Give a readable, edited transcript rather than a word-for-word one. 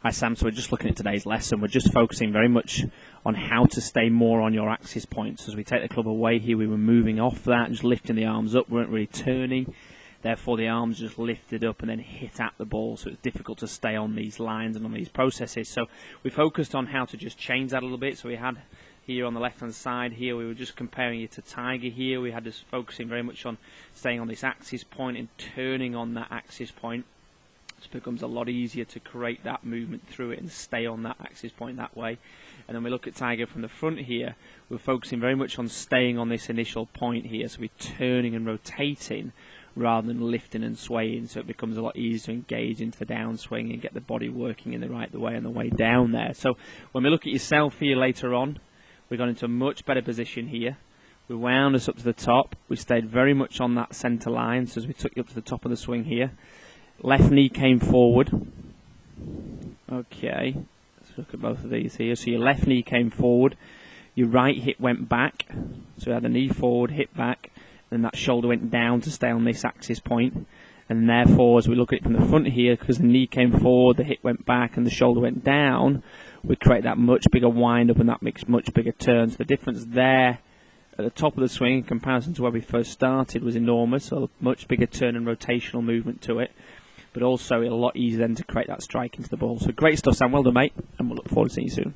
Hi Sam, so we're just looking at today's lesson. We're just focusing very much on how to stay more on your axis points. As we take the club away here, we were moving off that, just lifting the arms up, we weren't really turning. Therefore the arms just lifted up and then hit at the ball, so it's difficult to stay on these lines and on these processes. So we focused on how to just change that a little bit. So we had here on the left hand side here, we were just comparing it to Tiger here. We had us focusing very much on staying on this axis point and turning on that axis point. It becomes a lot easier to create that movement through it and stay on that axis point that way. And then we look at Tiger from the front here. We're focusing very much on staying on this initial point here, so we're turning and rotating rather than lifting and swaying, so it becomes a lot easier to engage into the downswing and get the body working in the right way on the way down there. So when we look at yourself here later on, we got into a much better position here. We wound us up to the top. We stayed very much on that centre line, so as we took you up to the top of the swing here, left knee came forward. Okay, let's look at both of these here. So your left knee came forward, your right hip went back. So we had the knee forward, hip back, and that shoulder went down to stay on this axis point. And therefore, as we look at it from the front here, because the knee came forward, the hip went back, and the shoulder went down, we create that much bigger wind up, and that makes much bigger turns. The difference there at the top of the swing in comparison to where we first started was enormous, so a much bigger turn and rotational movement to it. But also a lot easier then to create that strike into the ball. So great stuff, Sam. Well done, mate. And we'll look forward to seeing you soon.